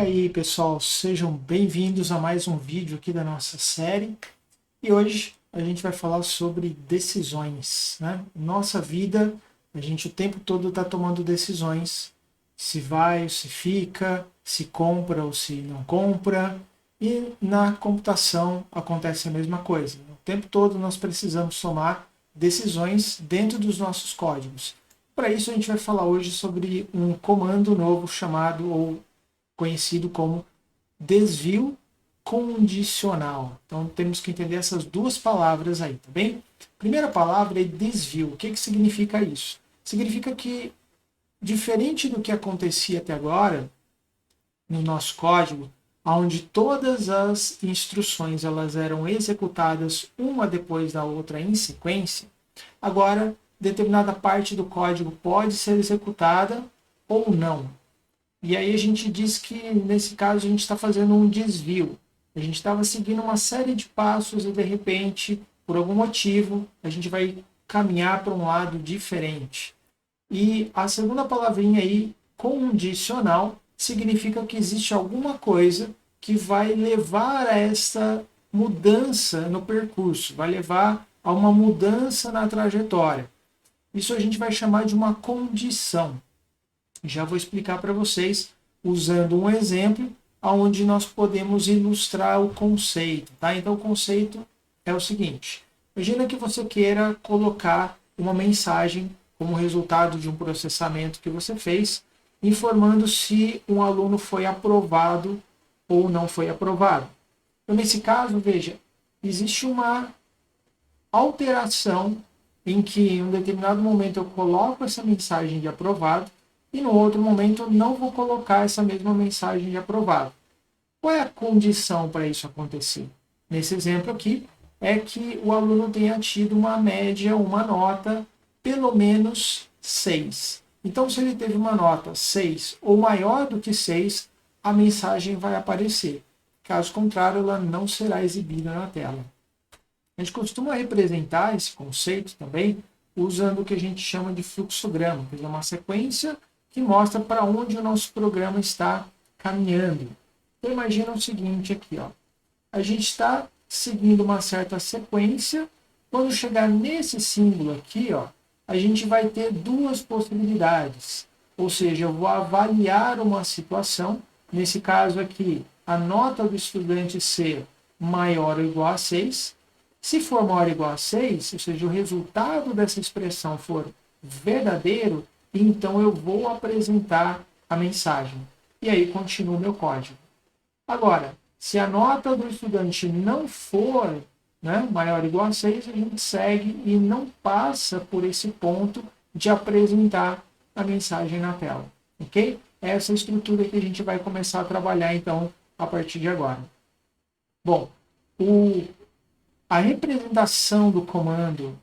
aí, pessoal, sejam bem-vindos a mais um vídeo aqui da nossa série. E hoje a gente vai falar sobre decisões, né? Nossa vida, a gente o tempo todo está tomando decisões. Se vai ou se fica, se compra ou se não compra. E na computação acontece a mesma coisa. O tempo todo nós precisamos tomar decisões dentro dos nossos códigos. Para isso a gente vai falar hoje sobre um comando novo chamado ou conhecido como desvio condicional. Então temos que entender essas duas palavras aí, tá bem? Primeira palavra é desvio. O que significa isso? Significa que, diferente do que acontecia até agora no nosso código, onde todas as instruções elas eram executadas uma depois da outra em sequência, agora determinada parte do código pode ser executada ou não. E aí a gente diz que, nesse caso, a gente está fazendo um desvio. A gente estava seguindo uma série de passos e, de repente, por algum motivo, a gente vai caminhar para um lado diferente. E a segunda palavrinha aí, condicional, significa que existe alguma coisa que vai levar a essa mudança no percurso, vai levar a uma mudança na trajetória. Isso a gente vai chamar de uma condição. Já vou explicar para vocês usando um exemplo onde nós podemos ilustrar o conceito. Tá? Então, o conceito é o seguinte. Imagina que você queira colocar uma mensagem como resultado de um processamento que você fez, informando se um aluno foi aprovado ou não foi aprovado. Então, nesse caso, veja, existe uma alteração em que em um determinado momento eu coloco essa mensagem de aprovado e no outro momento eu não vou colocar essa mesma mensagem de aprovado. Qual é a condição para isso acontecer? Nesse exemplo aqui, é que o aluno tenha tido uma média, uma nota, pelo menos 6. Então, se ele teve uma nota 6 ou maior do que 6, a mensagem vai aparecer. Caso contrário, ela não será exibida na tela. A gente costuma representar esse conceito também usando o que a gente chama de fluxograma, que é uma sequência que mostra para onde o nosso programa está caminhando. Então, imagina o seguinte aqui, ó. A gente está seguindo uma certa sequência. Quando chegar nesse símbolo aqui, ó, a gente vai ter duas possibilidades. Ou seja, eu vou avaliar uma situação. Nesse caso aqui, a nota do estudante ser maior ou igual a 6. Se for maior ou igual a 6, ou seja, o resultado dessa expressão for verdadeiro, então eu vou apresentar a mensagem. E aí continua o meu código. Agora, se a nota do estudante não for maior ou igual a 6, a gente segue e não passa por esse ponto de apresentar a mensagem na tela. Ok? Essa é a estrutura que a gente vai começar a trabalhar, então, a partir de agora. Bom, a representação do comando,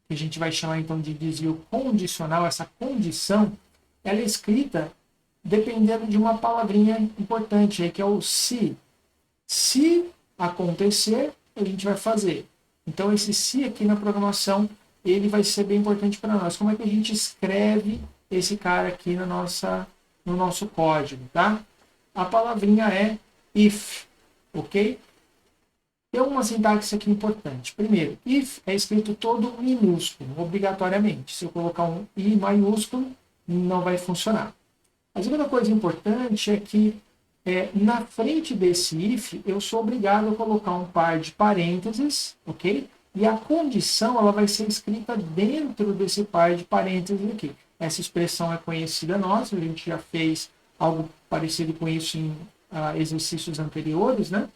que a gente vai chamar então de desvio condicional, essa condição, ela é escrita dependendo de uma palavrinha importante, aí, que é o se. Se acontecer, a gente vai fazer. Então, esse se aqui na programação, ele vai ser bem importante para nós. Como é que a gente escreve esse cara aqui no nosso código, tá? A palavrinha é if, ok? Tem uma sintaxe aqui importante. Primeiro, if é escrito todo minúsculo, obrigatoriamente. Se eu colocar um i maiúsculo, não vai funcionar. A segunda coisa importante é que na frente desse if, eu sou obrigado a colocar um par de parênteses, ok? E a condição ela vai ser escrita dentro desse par de parênteses aqui. Essa expressão é conhecida nossa, a gente já fez algo parecido com isso em exercícios anteriores, né?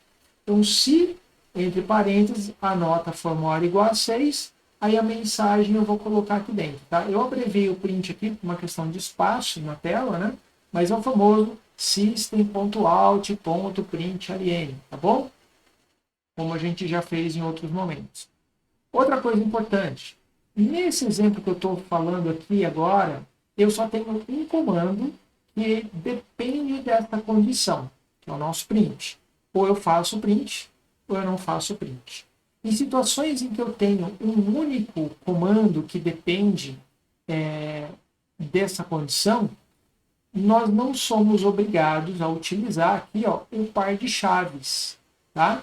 Então, se entre parênteses, a nota for maior ou igual a 6, aí a mensagem eu vou colocar aqui dentro. Tá? Eu abreviei o print aqui por uma questão de espaço na tela, né? Mas é o famoso system.out.println, tá bom? Como a gente já fez em outros momentos. Outra coisa importante, nesse exemplo que eu estou falando aqui agora, eu só tenho um comando que depende dessa condição, que é o nosso print. Ou eu faço o print, ou eu não faço print. Em situações em que eu tenho um único comando que depende dessa condição, nós não somos obrigados a utilizar aqui, ó, um par de chaves, tá?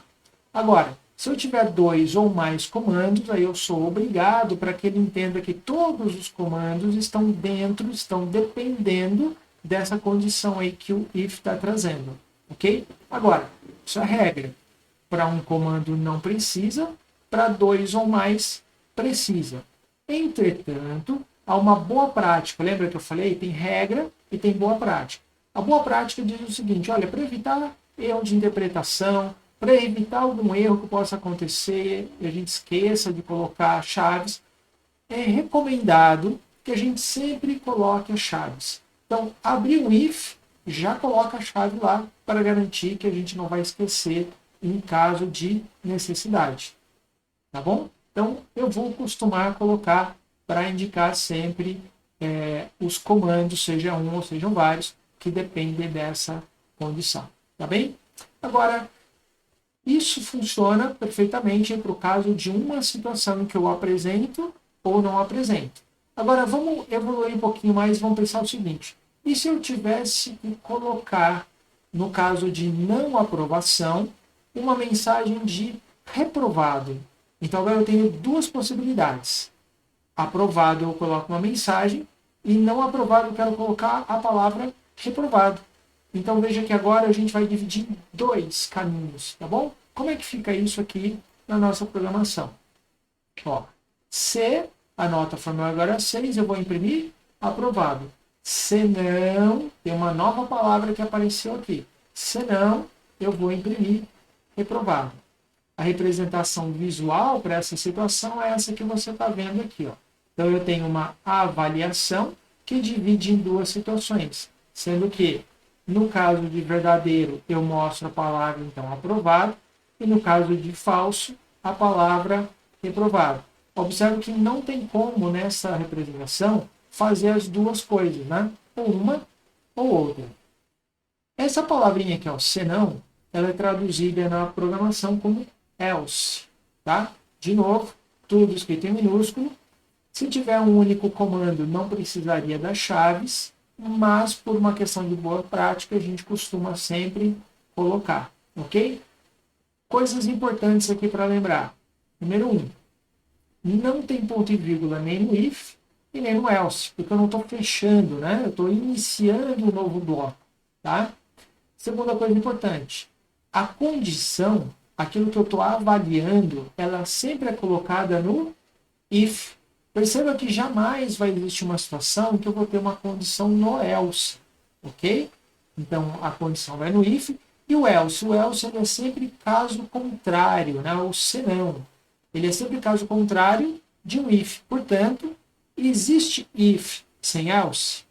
Agora, se eu tiver dois ou mais comandos, aí eu sou obrigado para que ele entenda que todos os comandos estão dentro, estão dependendo dessa condição aí que o if está trazendo, ok? Agora, isso é regra. Para um comando não precisa, para dois ou mais precisa. Entretanto, há uma boa prática. Lembra que eu falei? Tem regra e tem boa prática. A boa prática diz o seguinte: olha, para evitar erro de interpretação, para evitar algum erro que possa acontecer e a gente esqueça de colocar chaves, é recomendado que a gente sempre coloque as chaves. Então, abrir um if, já coloca a chave lá para garantir que a gente não vai esquecer em caso de necessidade. Tá bom? Então, eu vou costumar colocar para indicar sempre os comandos, seja um ou sejam vários, que dependem dessa condição. Tá bem? Agora, isso funciona perfeitamente para o caso de uma situação em que eu apresento ou não apresento. Agora, vamos evoluir um pouquinho mais e vamos pensar o seguinte: e se eu tivesse que colocar, no caso de não aprovação, uma mensagem de reprovado? Então, agora eu tenho duas possibilidades. Aprovado, eu coloco uma mensagem, e não aprovado, eu quero colocar a palavra reprovado. Então, veja que agora a gente vai dividir em dois caminhos, tá bom? Como é que fica isso aqui na nossa programação? Ó, se a nota for maior a 6, eu vou imprimir aprovado. Se não, tem uma nova palavra que apareceu aqui. Se não, eu vou imprimir reprovado. A representação visual para essa situação é essa que você está vendo aqui, ó. Então, eu tenho uma avaliação que divide em duas situações, sendo que, no caso de verdadeiro, eu mostro a palavra, então, aprovado, e no caso de falso, a palavra reprovado. Observe que não tem como, nessa representação, fazer as duas coisas, né? Ou uma ou outra. Essa palavrinha aqui, ó, senão, ela é traduzida na programação como else, tá? De novo, tudo escrito em minúsculo. Se tiver um único comando, não precisaria das chaves, mas por uma questão de boa prática, a gente costuma sempre colocar, ok? Coisas importantes aqui para lembrar. Número 1, não tem ponto e vírgula nem no if e nem no else, porque eu não estou fechando, né? Eu estou iniciando um novo bloco, tá? Segunda coisa importante, a condição, aquilo que eu estou avaliando, ela sempre é colocada no if. Perceba que jamais vai existir uma situação em que eu vou ter uma condição no else, ok? Então, a condição vai no if e o else. O else ele é sempre caso contrário, né? Ou senão. Ele é sempre caso contrário de um if. Portanto, existe if sem else?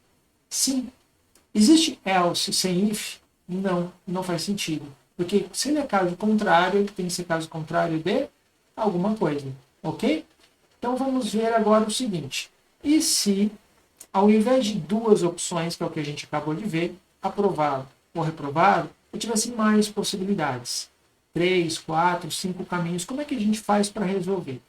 Sim. Existe else sem if? Não, não faz sentido. Porque se ele é caso contrário, ele tem que ser caso contrário de alguma coisa, ok? Então vamos ver agora o seguinte: e se, ao invés de duas opções, que é o que a gente acabou de ver, aprovado ou reprovado, eu tivesse mais possibilidades? 3, 4, 5 caminhos. Como é que a gente faz para resolver?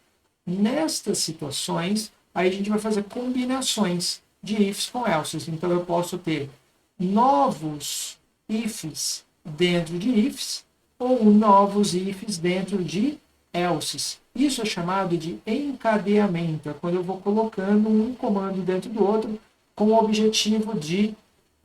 Nestas situações, aí a gente vai fazer combinações de ifs com elses. Então eu posso ter novos ifs dentro de ifs ou novos ifs dentro de elses. Isso é chamado de encadeamento, é quando eu vou colocando um comando dentro do outro com o objetivo de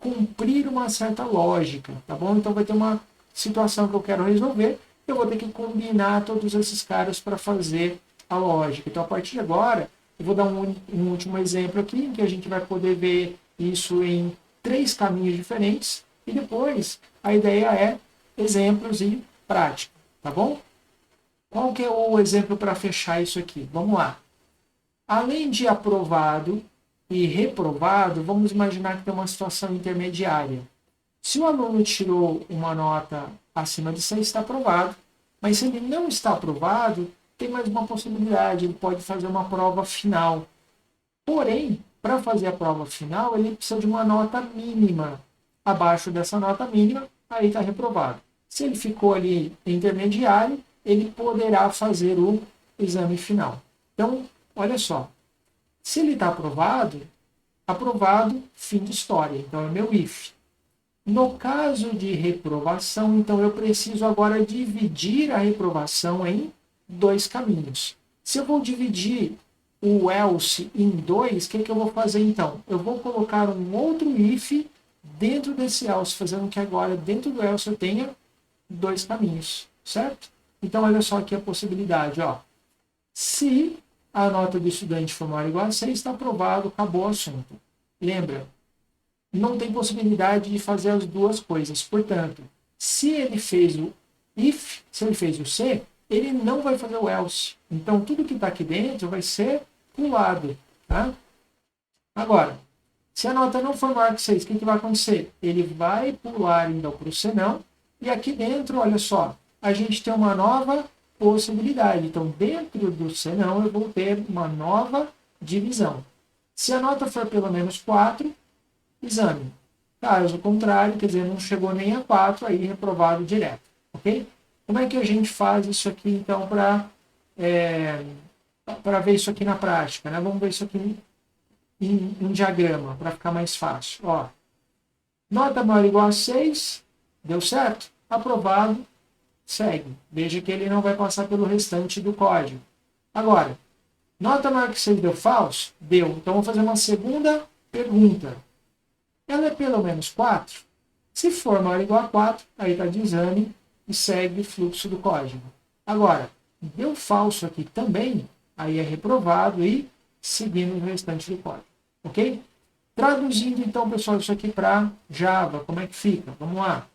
cumprir uma certa lógica, tá bom? Então vai ter uma situação que eu quero resolver, eu vou ter que combinar todos esses caras para fazer a lógica. Então, a partir de agora, eu vou dar um último exemplo aqui, em que a gente vai poder ver isso em 3 caminhos diferentes, e depois a ideia é exemplos e prática, tá bom? Qual que é o exemplo para fechar isso aqui? Vamos lá. Além de aprovado e reprovado, vamos imaginar que tem uma situação intermediária. Se o aluno tirou uma nota acima de 6, está aprovado. Mas se ele não está aprovado, tem mais uma possibilidade, ele pode fazer uma prova final. Porém, para fazer a prova final, ele precisa de uma nota mínima. Abaixo dessa nota mínima, aí está reprovado. Se ele ficou ali intermediário, ele poderá fazer o exame final. Então, olha só, se ele está aprovado, aprovado, fim de história. Então é meu if. No caso de reprovação, então eu preciso agora dividir a reprovação em dois caminhos. Se eu vou dividir o else em dois, o que eu vou fazer então? Eu vou colocar um outro if dentro desse else, fazendo que agora dentro do else eu tenha dois caminhos, certo? Então olha só aqui a possibilidade, ó. Se a nota do estudante for maior ou igual a 6, está aprovado, acabou o assunto. Lembra? Não tem possibilidade de fazer as duas coisas. Portanto, se ele fez o if, se ele fez o se, ele não vai fazer o else. Então, tudo que está aqui dentro vai ser pulado. Tá? Agora, se a nota não for maior que 6, o que vai acontecer? Ele vai pular então para o senão. E aqui dentro, olha só, a gente tem uma nova possibilidade. Então, dentro do senão, eu vou ter uma nova divisão. Se a nota for pelo menos 4, exame. Caso contrário, quer dizer, não chegou nem a 4, aí reprovado direto. Ok? Como é que a gente faz isso aqui, então, para ver isso aqui na prática? Né? Vamos ver isso aqui em um diagrama, para ficar mais fácil. Ó, nota maior ou igual a 6, deu certo? Aprovado, segue. Veja que ele não vai passar pelo restante do código. Agora, nota maior que 6 deu falso? Deu. Então, vou fazer uma segunda pergunta. Ela é pelo menos 4? Se for maior ou igual a 4, aí está de exame e segue o fluxo do código. Agora, deu falso aqui também, aí é reprovado e seguindo o restante do código. Ok? Traduzindo então, pessoal, isso aqui para Java, como é que fica? Vamos lá.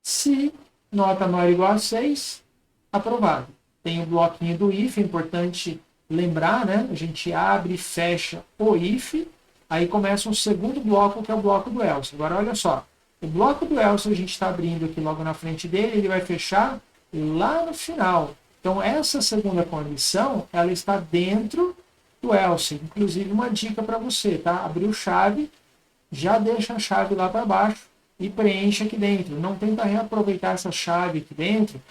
Se nota maior ou igual a 6, aprovado. Tem o bloquinho do if, é importante lembrar, né? A gente abre e fecha o if, aí começa um segundo bloco, que é o bloco do else. Agora, olha só. O bloco do else a gente está abrindo aqui logo na frente dele, ele vai fechar lá no final. Então, essa segunda condição, ela está dentro do else. Inclusive, uma dica para você, tá? Abriu chave, já deixa a chave lá para baixo e preenche aqui dentro. Não tenta reaproveitar essa chave aqui dentro.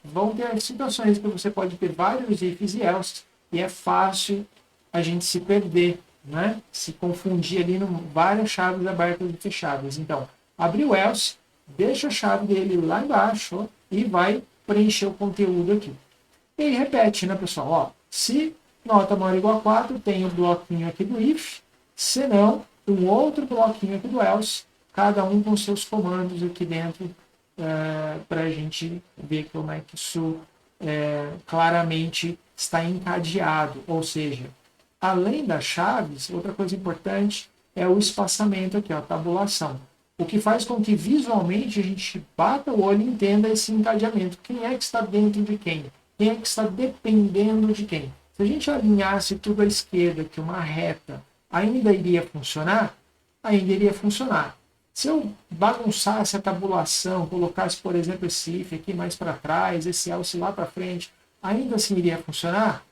Vão ter situações que você pode ter vários ifs e else e é fácil a gente se perder, né? Se confundir ali em várias chaves abertas e fechadas. Então, abre o else, deixa a chave dele lá embaixo, ó, e vai preencher o conteúdo aqui. E aí repete, né, pessoal? Ó, se nota maior ou igual a 4, tem o bloquinho aqui do if, se não, um outro bloquinho aqui do else, cada um com seus comandos aqui dentro, para a gente ver como é que isso claramente está encadeado. Ou seja, além das chaves, outra coisa importante é o espaçamento aqui, ó, a tabulação. O que faz com que visualmente a gente bata o olho e entenda esse encadeamento. Quem é que está dentro de quem? Quem é que está dependendo de quem? Se a gente alinhasse tudo à esquerda, que uma reta ainda iria funcionar, ainda iria funcionar. Se eu bagunçasse a tabulação, colocasse, por exemplo, esse if aqui mais para trás, esse else lá para frente, ainda assim iria funcionar?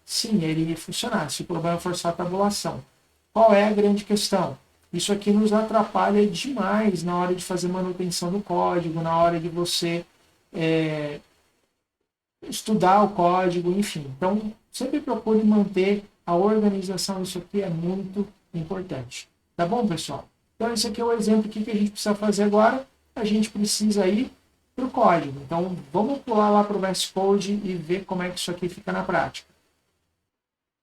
Sim, ele iria funcionar, se o problema for só a tabulação. Qual é a grande questão? Isso aqui nos atrapalha demais na hora de fazer manutenção do código, na hora de você estudar o código, enfim. Então, sempre procure manter a organização, isso aqui é muito importante. Tá bom, pessoal? Então, esse aqui é o exemplo que a gente precisa fazer agora. A gente precisa ir para o código. Então, vamos pular lá para o VS Code e ver como é que isso aqui fica na prática.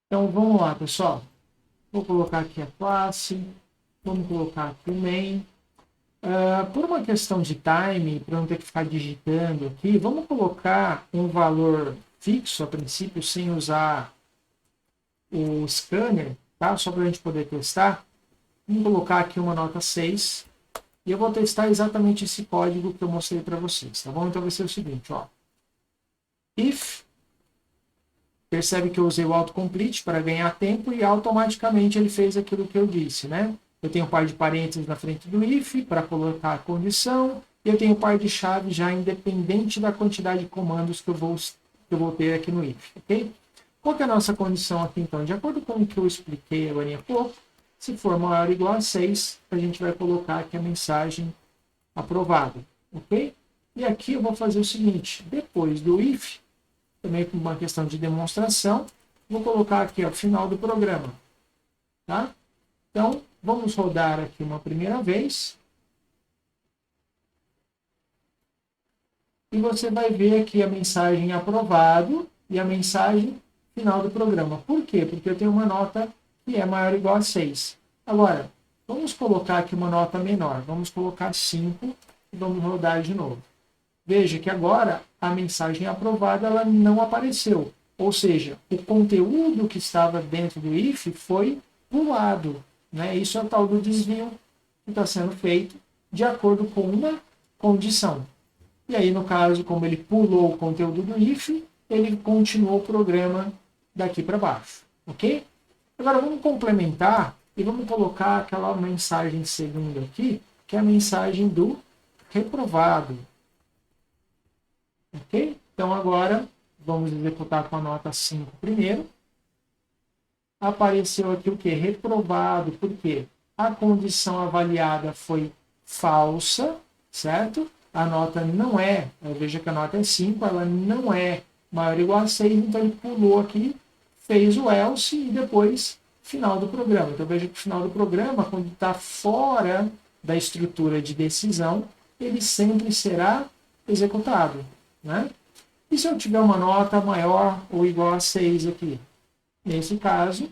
Então, vamos lá, pessoal. Vou colocar aqui a classe. Vamos colocar aqui o main. Por uma questão de time, para não ter que ficar digitando aqui, vamos colocar um valor fixo a princípio, sem usar o scanner, tá? Só para a gente poder testar. Vamos colocar aqui uma nota 6. E eu vou testar exatamente esse código que eu mostrei para vocês, tá bom? Então vai ser o seguinte, ó. If, percebe que eu usei o autocomplete para ganhar tempo e automaticamente ele fez aquilo que eu disse, né? Eu tenho um par de parênteses na frente do if para colocar a condição. E eu tenho um par de chaves já independente da quantidade de comandos que eu vou ter aqui no if, ok? Qual que é a nossa condição aqui, então? De acordo com o que eu expliquei agora há pouco, se for maior ou igual a 6, a gente vai colocar aqui a mensagem aprovada, ok? E aqui eu vou fazer o seguinte, depois do if, também por uma questão de demonstração, vou colocar aqui ao final do programa. tá? Então, vamos rodar aqui uma primeira vez. E você vai ver aqui a mensagem aprovado e a mensagem final do programa. Por quê? Porque eu tenho uma nota que é maior ou igual a 6. Agora, vamos colocar aqui uma nota menor. Vamos colocar 5 e vamos rodar de novo. Veja que agora a mensagem aprovada ela não apareceu. Ou seja, o conteúdo que estava dentro do if foi pulado. Né? Isso é o tal do desvio que está sendo feito de acordo com uma condição. E aí, no caso, como ele pulou o conteúdo do if, ele continuou o programa daqui para baixo. Ok? Agora, vamos complementar e vamos colocar aquela mensagem segunda aqui, que é a mensagem do reprovado. Ok? Então, agora, vamos executar com a nota 5 primeiro. Apareceu aqui o que? Reprovado. Por quê? A condição avaliada foi falsa, certo? A nota não é, veja que a nota é 5, ela não é maior ou igual a 6, então ele pulou aqui, fez o else e depois final do programa. Então veja que o final do programa, quando está fora da estrutura de decisão, ele sempre será executado. Né? E se eu tiver uma nota maior ou igual a 6 aqui? Nesse caso,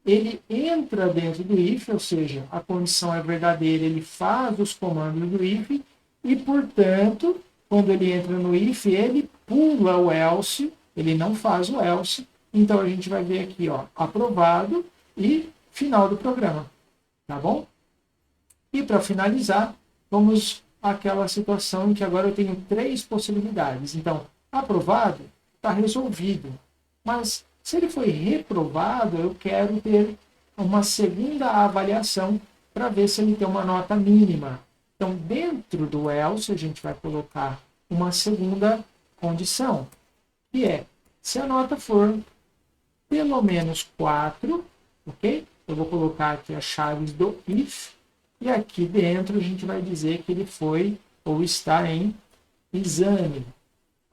ele entra dentro do if, ou seja, a condição é verdadeira, ele faz os comandos do if, e, portanto, quando ele entra no if, ele pula o else, ele não faz o else. Então, a gente vai ver aqui, ó, aprovado e final do programa. Tá bom? E, para finalizar, vamos àquela situação em que agora eu tenho 3 possibilidades. Então, aprovado, está resolvido. Mas, se ele foi reprovado, eu quero ter uma segunda avaliação para ver se ele tem uma nota mínima. Então, dentro do else, a gente vai colocar uma segunda condição, que é, se a nota for pelo menos 4, ok? Eu vou colocar aqui as chaves do if, e aqui dentro a gente vai dizer que ele foi ou está em exame.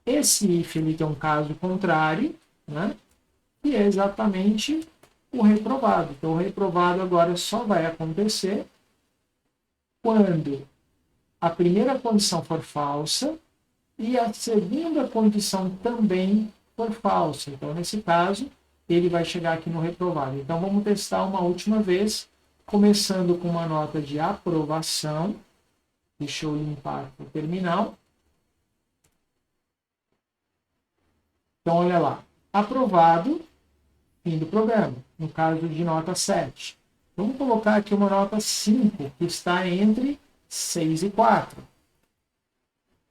Esse if ele tem um caso contrário, né? Que é exatamente o reprovado. Então, o reprovado agora só vai acontecer quando a primeira condição for falsa e a segunda condição também for falsa. Então, nesse caso, ele vai chegar aqui no reprovado. Então, vamos testar uma última vez, começando com uma nota de aprovação. Deixa eu limpar o terminal. Então, olha lá. Aprovado, fim do programa. No caso de nota 7. Vamos colocar aqui uma nota 5, que está entre 6 e 4.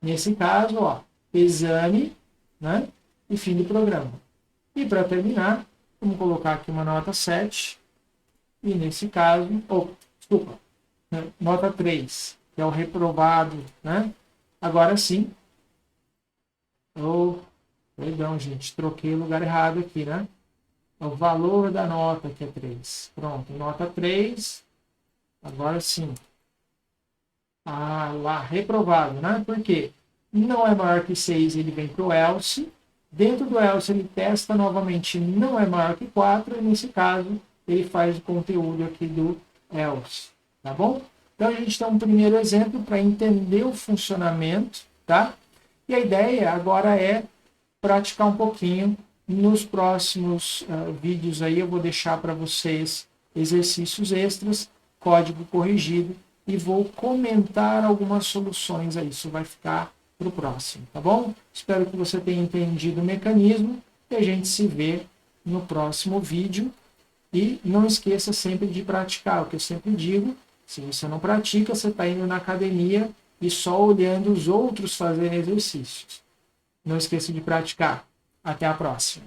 Nesse caso, ó, exame, né, e fim do programa. E para terminar, vamos colocar aqui uma nota 7. E nesse caso, desculpa, né, nota 3, que é o reprovado, né? Agora sim. Perdão, gente, troquei o lugar errado aqui, né? O valor da nota que é 3. Pronto, nota 3. Agora sim. Lá, reprovado, né? Por quê? Não é maior que 6, ele vem para o else. Dentro do else, ele testa novamente, não é maior que 4. E nesse caso, ele faz o conteúdo aqui do else. Tá bom? Então, a gente tem um primeiro exemplo para entender o funcionamento, tá? E a ideia agora é praticar um pouquinho. Nos próximos vídeos aí eu vou deixar para vocês exercícios extras, código corrigido e vou comentar algumas soluções aí. Isso vai ficar para o próximo, tá bom? Espero que você tenha entendido o mecanismo e a gente se vê no próximo vídeo. E não esqueça sempre de praticar, o que eu sempre digo, se você não pratica, você está indo na academia e só olhando os outros fazerem exercícios. Não esqueça de praticar. Até a próxima.